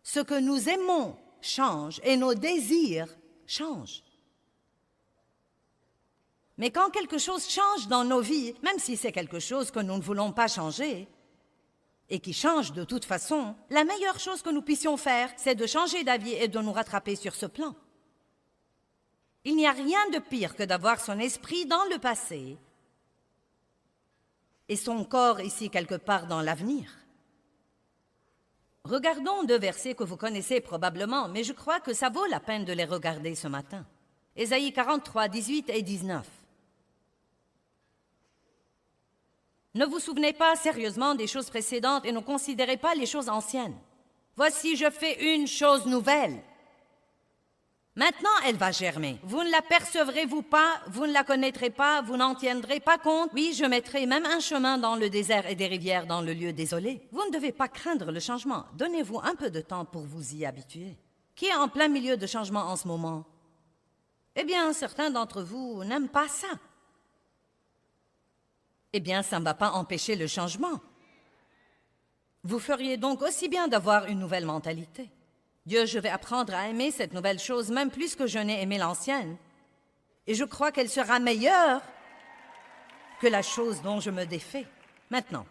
ce que nous aimons change et nos désirs changent. Mais quand quelque chose change dans nos vies, même si c'est quelque chose que nous ne voulons pas changer, et qui change de toute façon, la meilleure chose que nous puissions faire, c'est de changer d'avis et de nous rattraper sur ce plan. Il n'y a rien de pire que d'avoir son esprit dans le passé et son corps ici quelque part dans l'avenir. Regardons 2 versets que vous connaissez probablement, mais je crois que ça vaut la peine de les regarder ce matin. Ésaïe 43, 18 et 19. Ne vous souvenez pas sérieusement des choses précédentes et ne considérez pas les choses anciennes. Voici, je fais une chose nouvelle. Maintenant, elle va germer. Vous ne l'apercevrez-vous pas, vous ne la connaîtrez pas, vous n'en tiendrez pas compte. Oui, je mettrai même un chemin dans le désert et des rivières dans le lieu désolé. Vous ne devez pas craindre le changement. Donnez-vous un peu de temps pour vous y habituer. Qui est en plein milieu de changement en ce moment? Eh bien, certains d'entre vous n'aiment pas ça. Eh bien, ça ne va pas empêcher le changement. Vous feriez donc aussi bien d'avoir une nouvelle mentalité. Dieu, je vais apprendre à aimer cette nouvelle chose, même plus que je n'ai aimé l'ancienne. Et je crois qu'elle sera meilleure que la chose dont je me défais. Maintenant,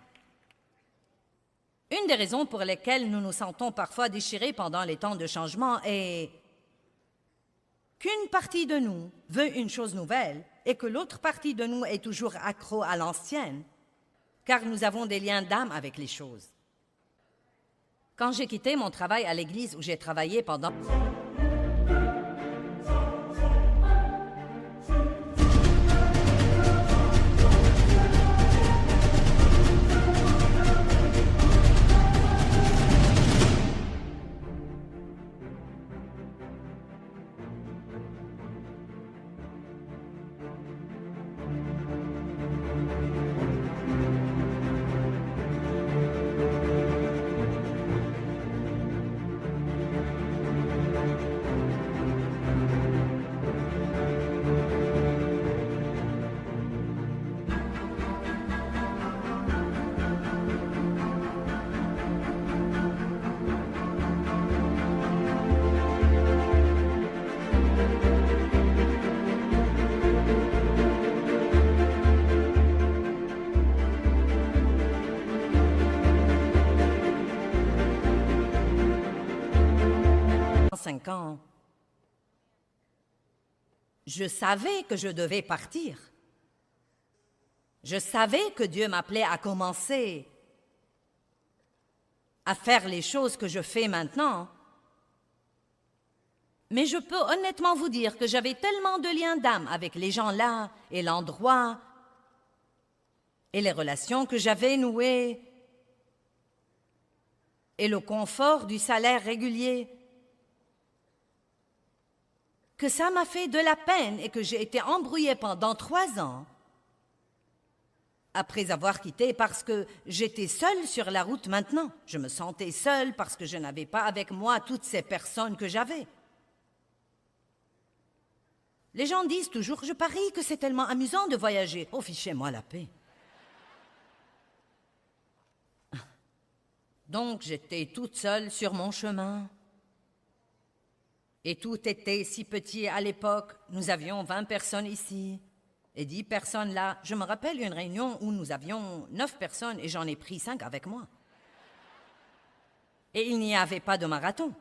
une des raisons pour lesquelles nous nous sentons parfois déchirés pendant les temps de changement est qu'une partie de nous veut une chose nouvelle et que l'autre partie de nous est toujours accro à l'ancienne, car nous avons des liens d'âme avec les choses. Quand j'ai quitté mon travail à l'église où j'ai travaillé pendant... 5 ans, je savais que je devais partir. Je savais que Dieu m'appelait à commencer à faire les choses que je fais maintenant. Mais je peux honnêtement vous dire que j'avais tellement de liens d'âme avec les gens là et l'endroit et les relations que j'avais nouées et le confort du salaire régulier que ça m'a fait de la peine et que j'ai été embrouillée pendant 3 ans après avoir quitté parce que j'étais seule sur la route maintenant. Je me sentais seule parce que je n'avais pas avec moi toutes ces personnes que j'avais. Les gens disent toujours, je parie que c'est tellement amusant de voyager. Oh, fichez-moi la paix. Donc, j'étais toute seule sur mon chemin. Et tout était si petit à l'époque. Nous avions 20 personnes ici et 10 personnes là. Je me rappelle une réunion où nous avions 9 personnes et j'en ai pris 5 avec moi. Et il n'y avait pas de marathon.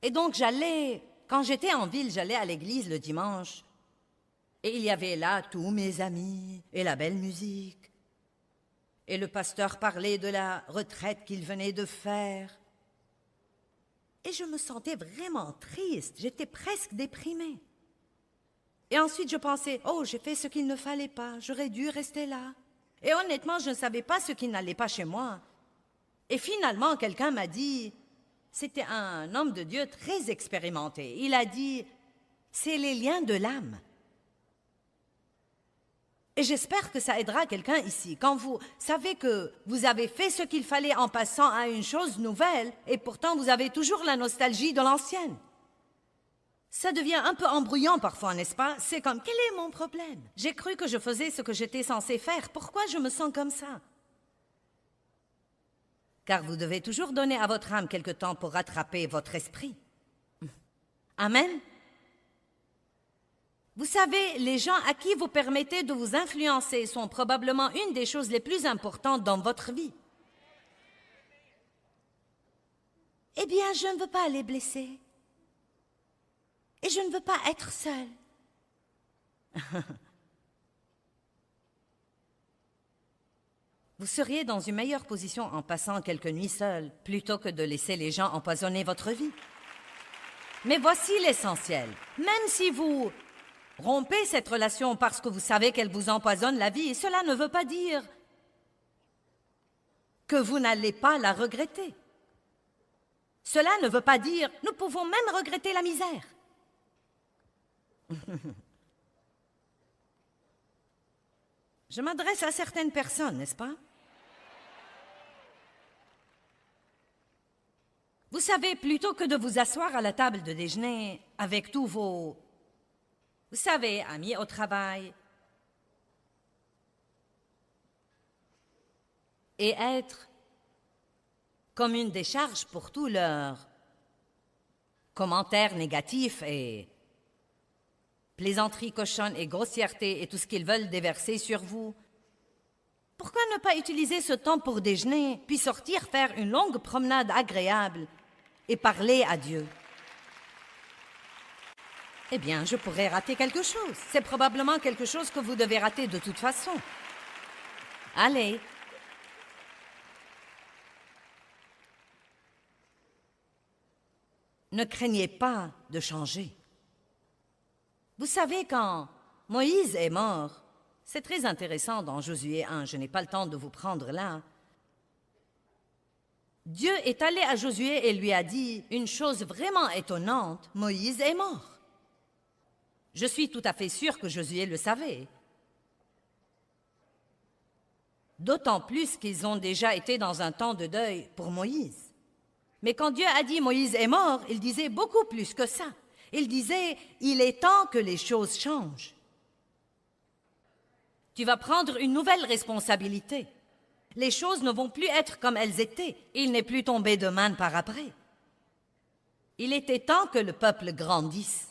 Et donc quand j'étais en ville, j'allais à l'église le dimanche. Et il y avait là tous mes amis et la belle musique. Et le pasteur parlait de la retraite qu'il venait de faire. Et je me sentais vraiment triste, j'étais presque déprimée. Et ensuite je pensais, oh, j'ai fait ce qu'il ne fallait pas, j'aurais dû rester là. Et honnêtement, je ne savais pas ce qui n'allait pas chez moi. Et finalement, quelqu'un m'a dit, c'était un homme de Dieu très expérimenté, il a dit, c'est les liens de l'âme. Et j'espère que ça aidera quelqu'un ici. Quand vous savez que vous avez fait ce qu'il fallait en passant à une chose nouvelle, et pourtant vous avez toujours la nostalgie de l'ancienne. Ça devient un peu embrouillant parfois, n'est-ce pas? C'est comme, quel est mon problème? J'ai cru que je faisais ce que j'étais censé faire. Pourquoi je me sens comme ça? Car vous devez toujours donner à votre âme quelque temps pour rattraper votre esprit. Amen? Vous savez, les gens à qui vous permettez de vous influencer sont probablement une des choses les plus importantes dans votre vie. Eh bien, je ne veux pas les blesser. Et je ne veux pas être seule. Vous seriez dans une meilleure position en passant quelques nuits seules, plutôt que de laisser les gens empoisonner votre vie. Mais voici l'essentiel. Même si vous rompez cette relation parce que vous savez qu'elle vous empoisonne la vie, cela ne veut pas dire que vous n'allez pas la regretter. Cela ne veut pas dire nous pouvons même regretter la misère. Je m'adresse à certaines personnes, n'est-ce pas? Vous savez, plutôt que de vous asseoir à la table de déjeuner avec tous vos, vous savez, amis au travail, et être comme une décharge pour tous leurs commentaires négatifs et plaisanteries cochonnes et grossièretés et tout ce qu'ils veulent déverser sur vous. Pourquoi ne pas utiliser ce temps pour déjeuner, puis sortir faire une longue promenade agréable et parler à Dieu? Eh bien, je pourrais rater quelque chose. C'est probablement quelque chose que vous devez rater de toute façon. Allez. Ne craignez pas de changer. Vous savez, quand Moïse est mort, c'est très intéressant dans Josué 1, je n'ai pas le temps de vous prendre là. Dieu est allé à Josué et lui a dit une chose vraiment étonnante, Moïse est mort. Je suis tout à fait sûre que Josué le savait. D'autant plus qu'ils ont déjà été dans un temps de deuil pour Moïse. Mais quand Dieu a dit Moïse est mort, il disait beaucoup plus que ça. Il disait, il est temps que les choses changent. Tu vas prendre une nouvelle responsabilité. Les choses ne vont plus être comme elles étaient. Il n'est plus tombé de manne par après. Il était temps que le peuple grandisse.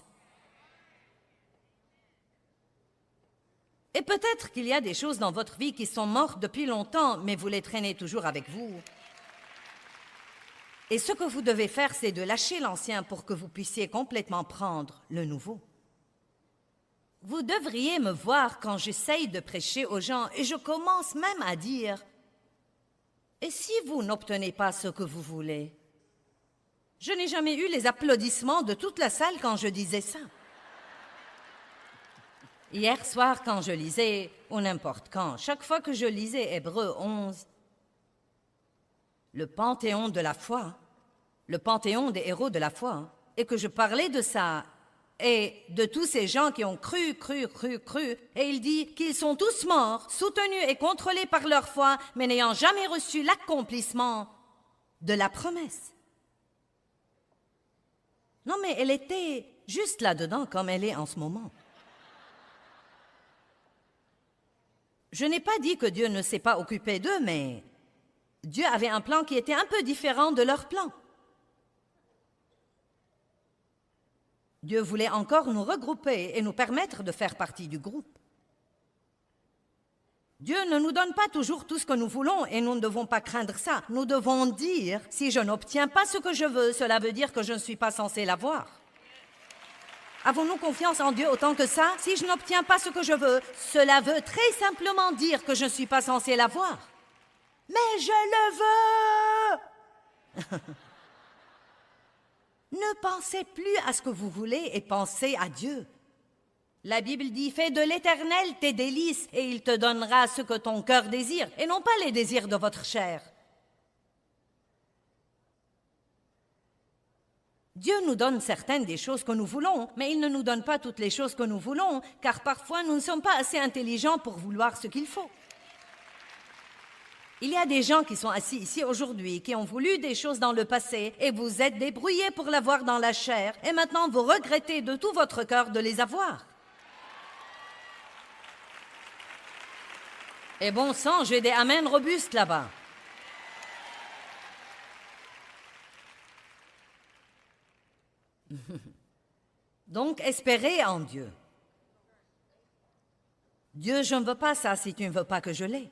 Et peut-être qu'il y a des choses dans votre vie qui sont mortes depuis longtemps, mais vous les traînez toujours avec vous. Et ce que vous devez faire, c'est de lâcher l'ancien pour que vous puissiez complètement prendre le nouveau. Vous devriez me voir quand j'essaye de prêcher aux gens et je commence même à dire « Et si vous n'obtenez pas ce que vous voulez ?» Je n'ai jamais eu les applaudissements de toute la salle quand je disais ça. Hier soir, quand je lisais, ou n'importe quand, chaque fois que je lisais Hébreux 11, le panthéon de la foi, le panthéon des héros de la foi, et que je parlais de ça, et de tous ces gens qui ont cru, et il dit qu'ils sont tous morts, soutenus et contrôlés par leur foi, mais n'ayant jamais reçu l'accomplissement de la promesse. Non, mais elle était juste là-dedans comme elle est en ce moment. Je n'ai pas dit que Dieu ne s'est pas occupé d'eux, mais Dieu avait un plan qui était un peu différent de leur plan. Dieu voulait encore nous regrouper et nous permettre de faire partie du groupe. Dieu ne nous donne pas toujours tout ce que nous voulons et nous ne devons pas craindre ça. Nous devons dire, si je n'obtiens pas ce que je veux, cela veut dire que je ne suis pas censé l'avoir. Avons-nous confiance en Dieu autant que ça? Si je n'obtiens pas ce que je veux, cela veut très simplement dire que je ne suis pas censé l'avoir. Mais je le veux! Ne pensez plus à ce que vous voulez et pensez à Dieu. La Bible dit, fais de l'Éternel tes délices et il te donnera ce que ton cœur désire et non pas les désirs de votre chair. Dieu nous donne certaines des choses que nous voulons, mais il ne nous donne pas toutes les choses que nous voulons, car parfois nous ne sommes pas assez intelligents pour vouloir ce qu'il faut. Il y a des gens qui sont assis ici aujourd'hui, qui ont voulu des choses dans le passé, et vous êtes débrouillés pour l'avoir dans la chair, et maintenant vous regrettez de tout votre cœur de les avoir. Et bon sang, j'ai des amens robustes là-bas. Donc, espérez en Dieu. Dieu, je ne veux pas ça si tu ne veux pas que je l'ai.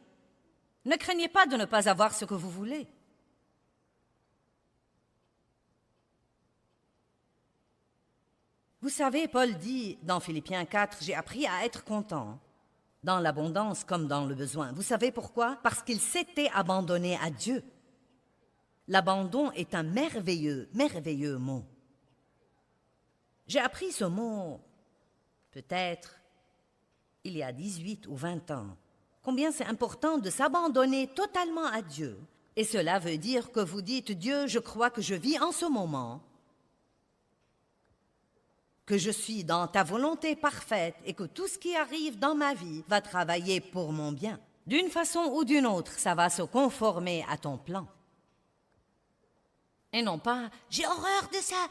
Ne craignez pas de ne pas avoir ce que vous voulez. Vous savez, Paul dit dans Philippiens 4, « J'ai appris à être content, dans l'abondance comme dans le besoin. » Vous savez pourquoi? Parce qu'il s'était abandonné à Dieu. L'abandon est un merveilleux, merveilleux mot. J'ai appris ce mot, peut-être, il y a 18 ou 20 ans. Combien c'est important de s'abandonner totalement à Dieu. Et cela veut dire que vous dites, Dieu, je crois que je vis en ce moment, que je suis dans ta volonté parfaite et que tout ce qui arrive dans ma vie va travailler pour mon bien. D'une façon ou d'une autre, ça va se conformer à ton plan. Et non pas, j'ai horreur de ça.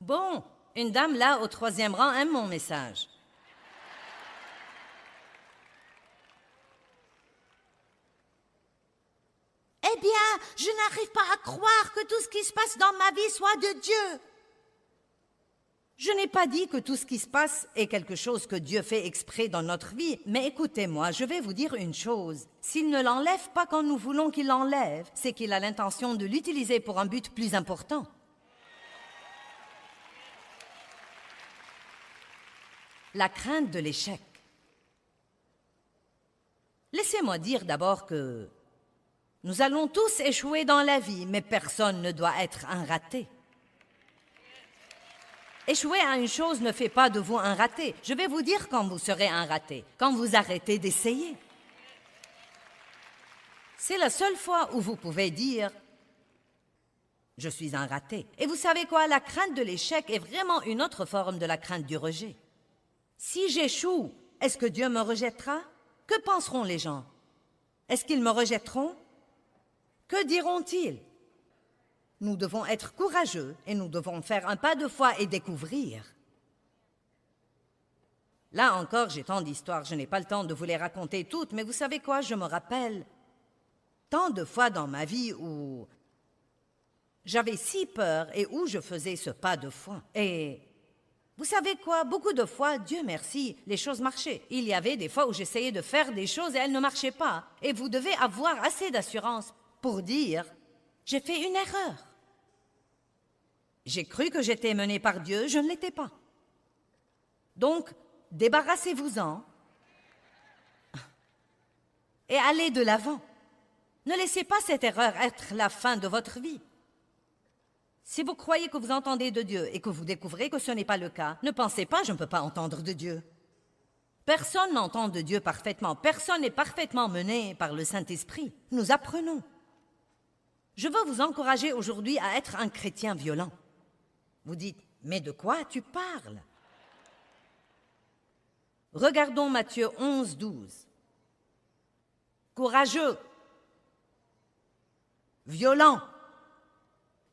Bon, une dame là au 3e rang aime mon message. Eh bien, je n'arrive pas à croire que tout ce qui se passe dans ma vie soit de Dieu. Je n'ai pas dit que tout ce qui se passe est quelque chose que Dieu fait exprès dans notre vie, mais écoutez-moi, je vais vous dire une chose. S'il ne l'enlève pas quand nous voulons qu'il l'enlève, c'est qu'il a l'intention de l'utiliser pour un but plus important. La crainte de l'échec. Laissez-moi dire d'abord que nous allons tous échouer dans la vie, mais personne ne doit être un raté. Échouer à une chose ne fait pas de vous un raté. Je vais vous dire quand vous serez un raté, quand vous arrêtez d'essayer. C'est la seule fois où vous pouvez dire « Je suis un raté ». Et vous savez quoi? La crainte de l'échec est vraiment une autre forme de la crainte du rejet. Si j'échoue, est-ce que Dieu me rejettera? Que penseront les gens? Est-ce qu'ils me rejetteront? Que diront-ils? Nous devons être courageux et nous devons faire un pas de foi et découvrir. Là encore, j'ai tant d'histoires, je n'ai pas le temps de vous les raconter toutes, mais vous savez quoi, je me rappelle tant de fois dans ma vie où J'avais si peur et où je faisais ce pas de foi. Et vous savez quoi? Beaucoup de fois, Dieu merci, les choses marchaient. Il y avait des fois où j'essayais de faire des choses et elles ne marchaient pas. Et vous devez avoir assez d'assurance pour dire « j'ai fait une erreur ». J'ai cru que j'étais menée par Dieu, je ne l'étais pas. Donc, débarrassez-vous-en et allez de l'avant. Ne laissez pas cette erreur être la fin de votre vie. Si vous croyez que vous entendez de Dieu et que vous découvrez que ce n'est pas le cas, ne pensez pas « je ne peux pas entendre de Dieu ». Personne n'entend de Dieu parfaitement. Personne n'est parfaitement mené par le Saint-Esprit. Nous apprenons. Je veux vous encourager aujourd'hui à être un chrétien violent. Vous dites « mais de quoi tu parles ?» Regardons Matthieu 11, 12. Courageux, violent.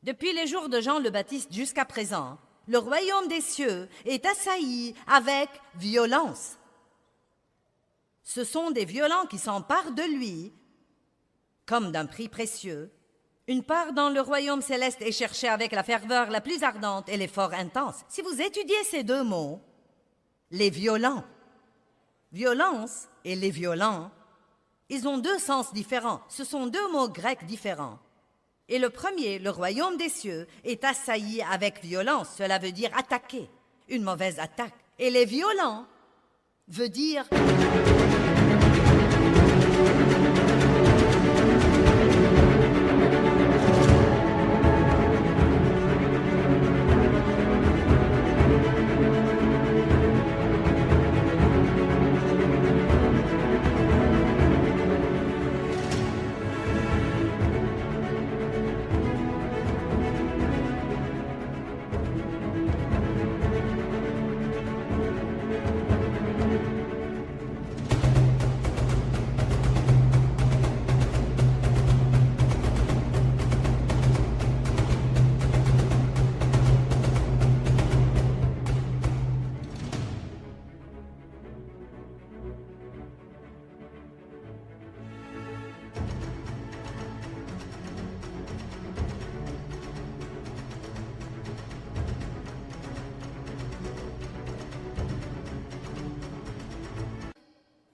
Depuis les jours de Jean le Baptiste jusqu'à présent, le royaume des cieux est assailli avec violence. Ce sont des violents qui s'emparent de lui, comme d'un prix précieux. Une part dans le royaume céleste est cherchée avec la ferveur la plus ardente et l'effort intense. Si vous étudiez ces deux mots, les violents, violence et les violents, ils ont deux sens différents. Ce sont deux mots grecs différents. Et le premier, le royaume des cieux, est assailli avec violence. Cela veut dire attaquer, une mauvaise attaque. Et les violents veut dire...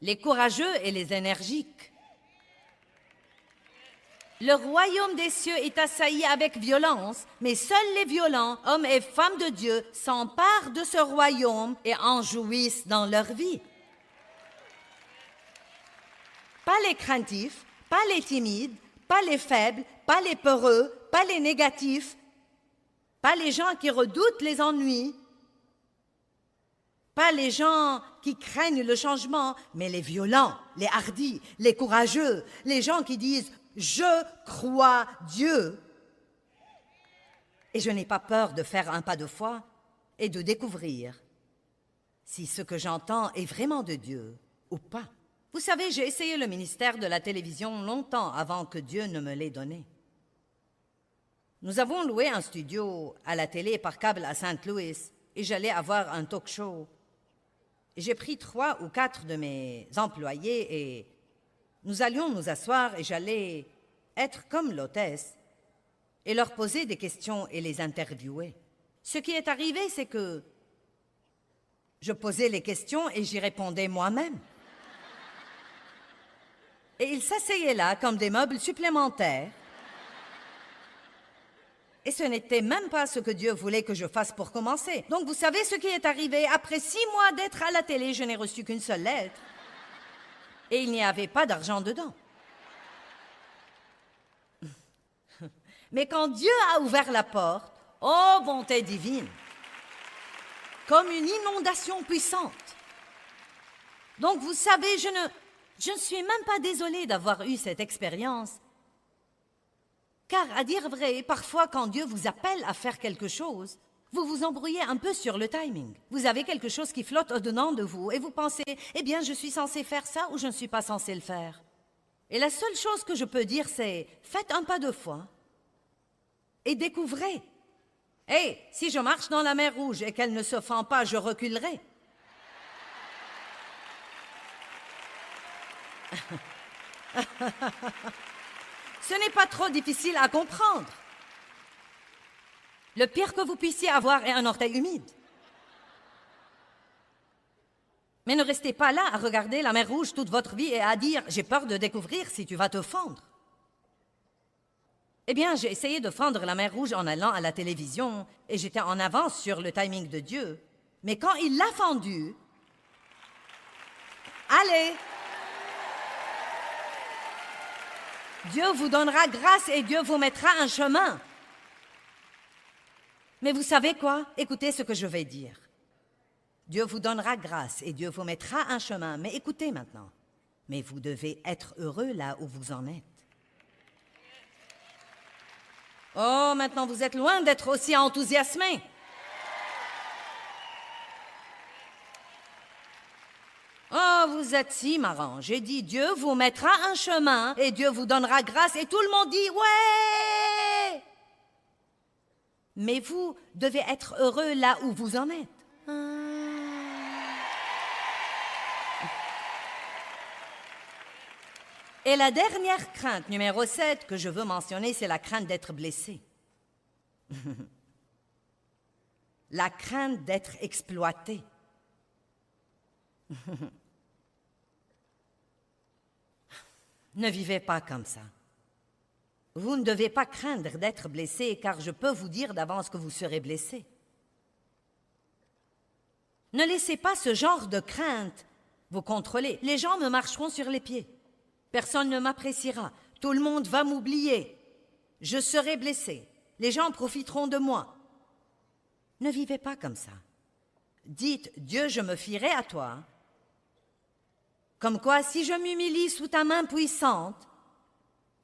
les courageux et les énergiques. Le royaume des cieux est assailli avec violence, mais seuls les violents, hommes et femmes de Dieu, s'emparent de ce royaume et en jouissent dans leur vie. Pas les craintifs, pas les timides, pas les faibles, pas les peureux, pas les négatifs, pas les gens qui redoutent les ennuis, pas les gens qui craignent le changement, mais les violents, les hardis, les courageux, les gens qui disent « Je crois Dieu ». Et je n'ai pas peur de faire un pas de foi et de découvrir si ce que j'entends est vraiment de Dieu ou pas. Vous savez, j'ai essayé le ministère de la télévision longtemps avant que Dieu ne me l'ait donné. Nous avons loué un studio à la télé par câble à Saint-Louis et j'allais avoir un talk show. J'ai pris 3 ou 4 de mes employés et nous allions nous asseoir et j'allais être comme l'hôtesse et leur poser des questions et les interviewer. Ce qui est arrivé, c'est que je posais les questions et j'y répondais moi-même. Et ils s'asseyaient là comme des meubles supplémentaires. Et ce n'était même pas ce que Dieu voulait que je fasse pour commencer. Donc vous savez ce qui est arrivé? Après 6 mois d'être à la télé, je n'ai reçu qu'une seule lettre. Et il n'y avait pas d'argent dedans. Mais quand Dieu a ouvert la porte, oh bonté divine, comme une inondation puissante. Donc vous savez, je ne suis même pas désolée d'avoir eu cette expérience. Car, à dire vrai, parfois quand Dieu vous appelle à faire quelque chose, vous vous embrouillez un peu sur le timing. Vous avez quelque chose qui flotte au-dedans de vous et vous pensez « Eh bien, je suis censé faire ça ou je ne suis pas censé le faire ?» Et la seule chose que je peux dire, c'est « Faites un pas de foi et découvrez. » Hey, si je marche dans la mer Rouge et qu'elle ne se fend pas, je reculerai. Ce n'est pas trop difficile à comprendre. Le pire que vous puissiez avoir est un orteil humide. Mais ne restez pas là à regarder la mer Rouge toute votre vie et à dire « j'ai peur de découvrir si tu vas te fendre ». Eh bien, j'ai essayé de fendre la mer Rouge en allant à la télévision et j'étais en avance sur le timing de Dieu. Mais quand il l'a fendue, allez! Dieu vous donnera grâce et Dieu vous mettra un chemin. Mais vous savez quoi? Écoutez ce que je vais dire. Dieu vous donnera grâce et Dieu vous mettra un chemin. Mais écoutez maintenant. Mais vous devez être heureux là où vous en êtes. Oh, maintenant vous êtes loin d'être aussi enthousiasmés. Oh, vous êtes si marrant. J'ai dit Dieu vous mettra un chemin et Dieu vous donnera grâce et tout le monde dit ouais. Mais vous devez être heureux là où vous en êtes. Et la dernière crainte, numéro 7, que je veux mentionner, c'est la crainte d'être blessé. La crainte d'être exploité. Ne vivez pas comme ça. Vous ne devez pas craindre d'être blessé, car je peux vous dire d'avance que vous serez blessé. Ne laissez pas ce genre de crainte vous contrôler. Les gens me marcheront sur les pieds. Personne ne m'appréciera. Tout le monde va m'oublier. Je serai blessé. Les gens profiteront de moi. Ne vivez pas comme ça. Dites, Dieu, je me fierai à toi. Comme quoi, si je m'humilie sous ta main puissante,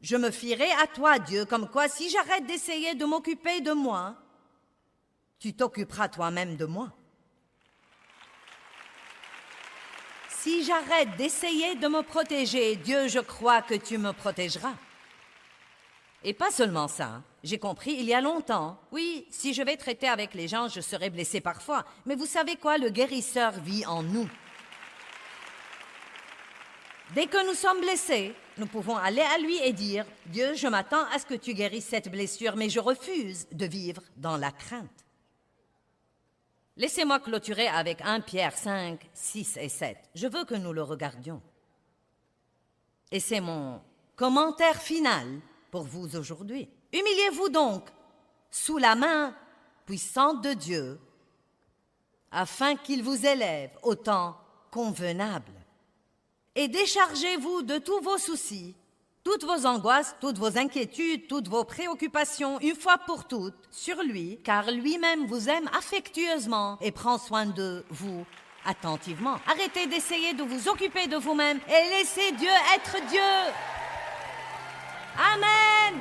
je me fierai à toi, Dieu. Comme quoi, si j'arrête d'essayer de m'occuper de moi, tu t'occuperas toi-même de moi. Si j'arrête d'essayer de me protéger, Dieu, je crois que tu me protégeras. Et pas seulement ça, j'ai compris il y a longtemps. Oui, si je vais traiter avec les gens, je serai blessé parfois. Mais vous savez quoi, le guérisseur vit en nous. Dès que nous sommes blessés, nous pouvons aller à lui et dire « Dieu, je m'attends à ce que tu guérisses cette blessure, mais je refuse de vivre dans la crainte. » Laissez-moi clôturer avec 1 Pierre 5, 6 et 7. Je veux que nous le regardions. Et c'est mon commentaire final pour vous aujourd'hui. Humiliez-vous donc sous la main puissante de Dieu, afin qu'il vous élève au temps convenable. Et déchargez-vous de tous vos soucis, toutes vos angoisses, toutes vos inquiétudes, toutes vos préoccupations, une fois pour toutes, sur lui, car lui-même vous aime affectueusement et prend soin de vous attentivement. Arrêtez d'essayer de vous occuper de vous-même et laissez Dieu être Dieu. Amen.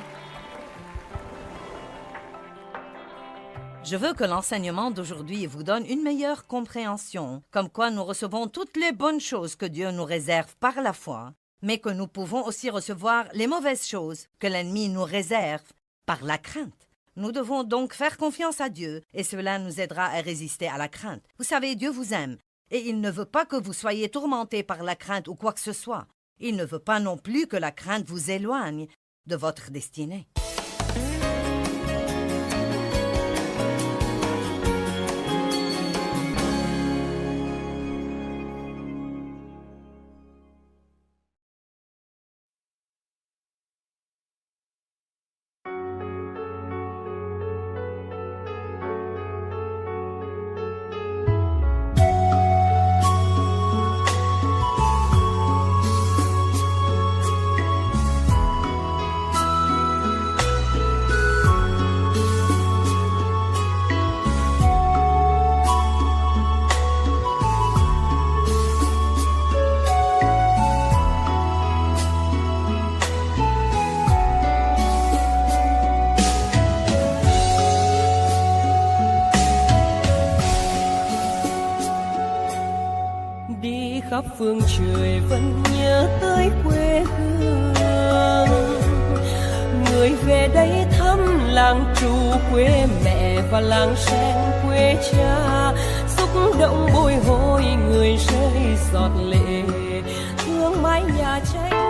Je veux que l'enseignement d'aujourd'hui vous donne une meilleure compréhension, comme quoi nous recevons toutes les bonnes choses que Dieu nous réserve par la foi, mais que nous pouvons aussi recevoir les mauvaises choses que l'ennemi nous réserve par la crainte. Nous devons donc faire confiance à Dieu et cela nous aidera à résister à la crainte. Vous savez, Dieu vous aime et il ne veut pas que vous soyez tourmentés par la crainte ou quoi que ce soit. Il ne veut pas non plus que la crainte vous éloigne de votre destinée. khắp phương trời vẫn nhớ tới quê hương. Người về đây thăm làng trù quê mẹ và làng sen quê cha, xúc động bồi hồi người rơi giọt lệ thương mái nhà tranh.